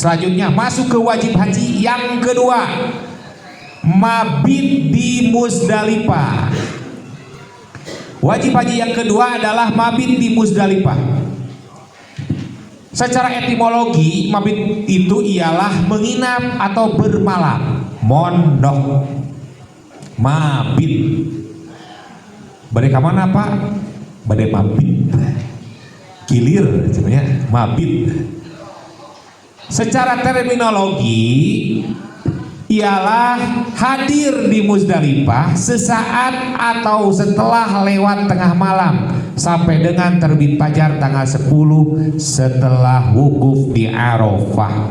Selanjutnya masuk ke wajib haji yang kedua, mabit di Muzdalifah. Wajib haji yang kedua adalah mabit di Muzdalifah. Secara etimologi, mabit itu ialah menginap atau bermalam. Mondok, mabit. Bade mana Pak? Bade mabit. Kilir sebenarnya mabit. Secara terminologi ialah hadir di Muzdalifah sesaat atau setelah lewat tengah malam sampai dengan terbit fajar tanggal 10 setelah wukuf di Arafah.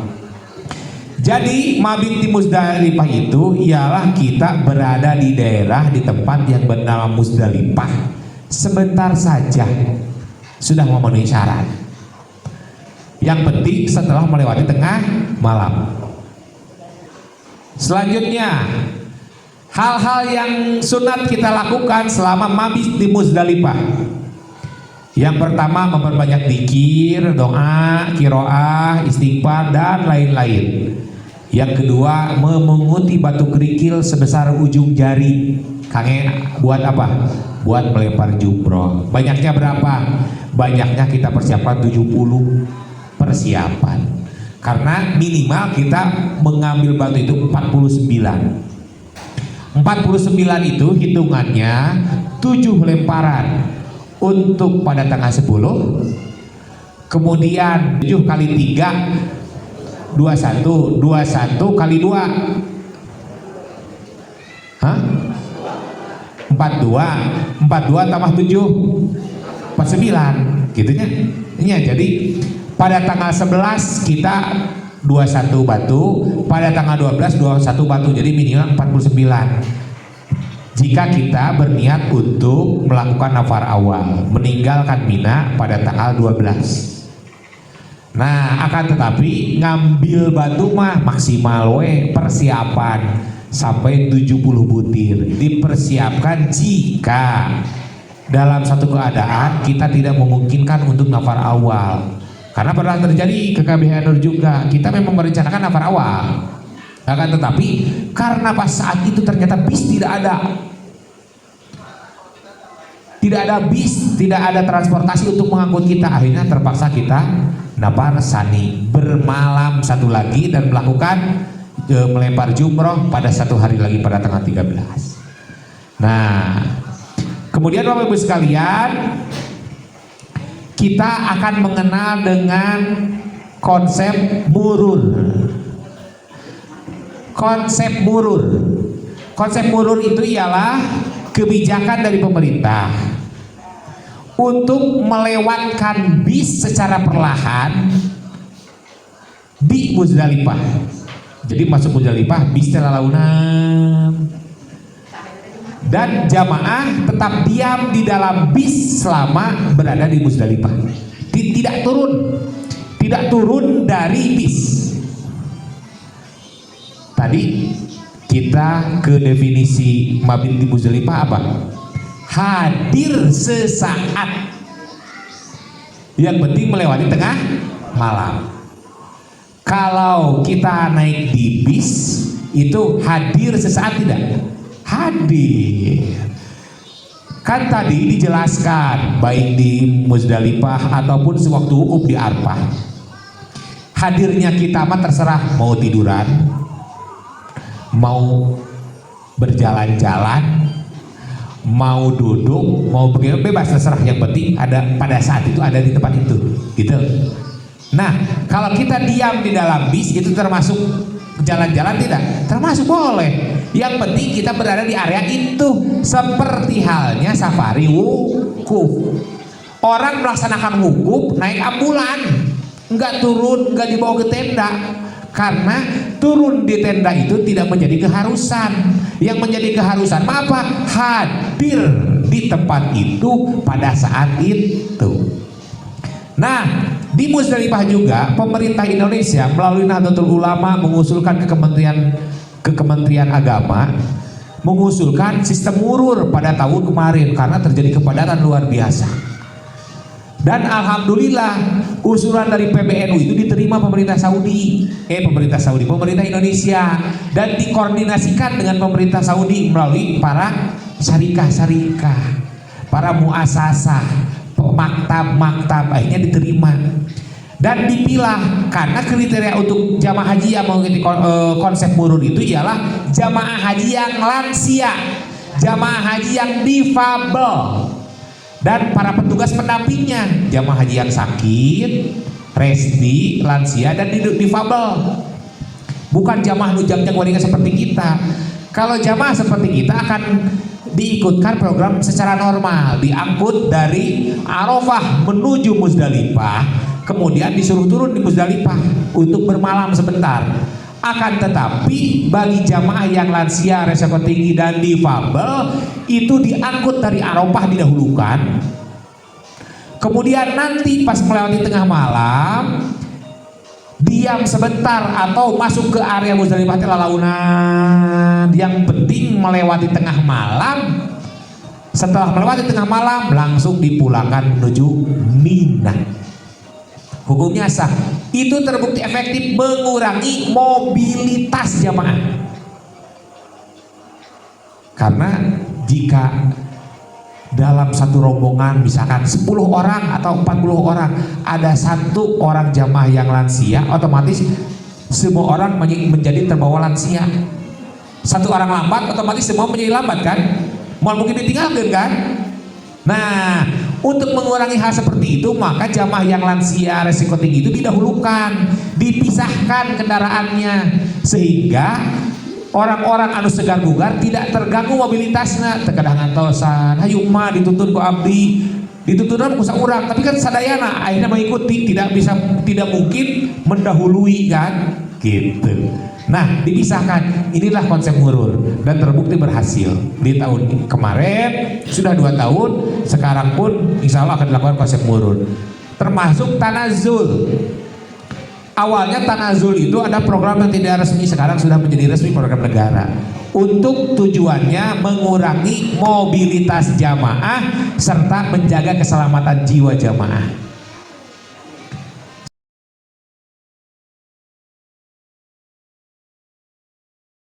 Jadi mabit di Muzdalifah itu ialah kita berada di daerah di tempat yang bernama Muzdalifah sebentar saja sudah memenuhi syarat. Yang penting setelah melewati tengah malam. Selanjutnya, hal-hal yang sunat kita lakukan selama mabit di Muzdalifah. Yang pertama, memperbanyak zikir, doa, qiraah, istighfar dan lain-lain. Yang kedua, memunguti batu kerikil sebesar ujung jari. Kangen buat apa? Buat melempar jumroh. Banyaknya berapa? Banyaknya kita persiapkan 70 persiapan. Karena minimal kita mengambil batu itu 49 itu hitungannya 7 lemparan untuk pada tanggal 10, kemudian 7 kali 3 21 kali 2 42 tambah 7 49 gitunya. Jadi pada tanggal 11 kita 21 batu, pada tanggal 12 21 batu, jadi minimal 49 jika kita berniat untuk melakukan nafar awal, meninggalkan Mina pada tanggal 12. Nah, akan tetapi ngambil batu mah maksimal persiapan sampai 70 butir. Dipersiapkan jika dalam satu keadaan kita tidak memungkinkan untuk nafar awal. Karena pernah terjadi ke KBH Nur juga, kita memang merencanakan nafar awal, akan tetapi karena pas saat itu ternyata bis tidak ada bis, tidak ada transportasi untuk mengangkut kita, akhirnya terpaksa kita nafar sani, bermalam satu lagi dan melakukan melempar jumroh pada satu hari lagi pada tanggal 13. Nah, kemudian Bapak Ibu sekalian, kita akan mengenal dengan konsep murur. Konsep murur itu ialah kebijakan dari pemerintah untuk melewatkan bis secara perlahan di Muzdalifah. Jadi masuk Muzdalifah bis telalaunan dan jamaah tetap diam di dalam bis selama berada di Muzdalifah. Tidak turun dari bis. Tadi kita ke definisi mabit di Muzdalifah apa? Hadir sesaat. Yang penting melewati tengah malam. Kalau kita naik di bis itu hadir sesaat tidak? Hadir. Kan tadi dijelaskan baik di Muzdalifah ataupun sewaktu wukuf di Arafah. Hadirnya kita mah terserah mau tiduran, mau berjalan-jalan, mau duduk, mau bebas terserah, yang penting ada pada saat itu ada di tempat itu, gitu. Nah, kalau kita diam di dalam bis itu termasuk jalan-jalan tidak? Termasuk, boleh. Yang penting kita berada di area itu, seperti halnya safari wukuf. Orang melaksanakan wukuf naik ambulan, nggak turun, nggak dibawa ke tenda, karena turun di tenda itu tidak menjadi keharusan. Yang menjadi keharusan apa? Hadir di tempat itu pada saat itu. Nah, di Muzdalifah juga pemerintah Indonesia melalui Nahdlatul Ulama mengusulkan ke Kementerian Agama mengusulkan sistem murur pada tahun kemarin karena terjadi kepadatan luar biasa. Dan alhamdulillah usulan dari PBNU itu diterima diterima pemerintah pemerintah Indonesia, dan dikoordinasikan dengan pemerintah Saudi melalui para syarikah, para muasasah, maktab, akhirnya diterima dan dipilah. Karena kriteria untuk jamaah haji yang mengikuti konsep murur itu ialah jamaah haji yang lansia, jamaah haji yang difabel, dan para petugas pendampingnya, jamaah haji yang sakit, resti, lansia, dan difabel. Bukan jamaah nujang-jang waringan seperti kita. Kalau jamaah seperti kita akan diikutkan program secara normal, diangkut dari Arafah menuju Muzdalifah, kemudian disuruh turun di Muzdalifah untuk bermalam sebentar. Akan tetapi bagi jamaah yang lansia, resiko tinggi, dan difabel, itu diangkut dari Arafah didahulukan, kemudian nanti pas melewati tengah malam diam sebentar atau masuk ke area Muzdalifah lalaunan. Yang penting melewati tengah malam. Setelah melewati tengah malam langsung dipulangkan menuju Mina. Hukumnya sah. Itu terbukti efektif mengurangi mobilitas jamaah. Karena jika dalam satu rombongan misalkan 10 orang atau 40 orang, ada satu orang jamaah yang lansia, otomatis semua orang menjadi terbawa lansia. Satu orang lambat, otomatis semua menjadi lambat kan? Mau mungkin ditinggalkan kan? Nah, untuk mengurangi hal seperti itu, maka jamaah yang lansia resiko tinggi itu didahulukan, dipisahkan kendaraannya, sehingga orang-orang anu segar bugar tidak terganggu mobilitasnya. Terkadang tosan, hayu mah dituntun ku abdi, dituntun ku saurang, tapi kan sadayana akhirnya mengikuti, tidak mungkin mendahului kan, gitu. Nah, dipisahkan. Inilah konsep murur dan terbukti berhasil. Di tahun kemarin sudah 2 tahun, sekarang pun insya Allah akan dilakukan konsep murur. Termasuk tanazul. Awalnya tanazul itu ada program yang tidak resmi, sekarang sudah menjadi resmi program negara. Untuk tujuannya mengurangi mobilitas jamaah serta menjaga keselamatan jiwa jamaah.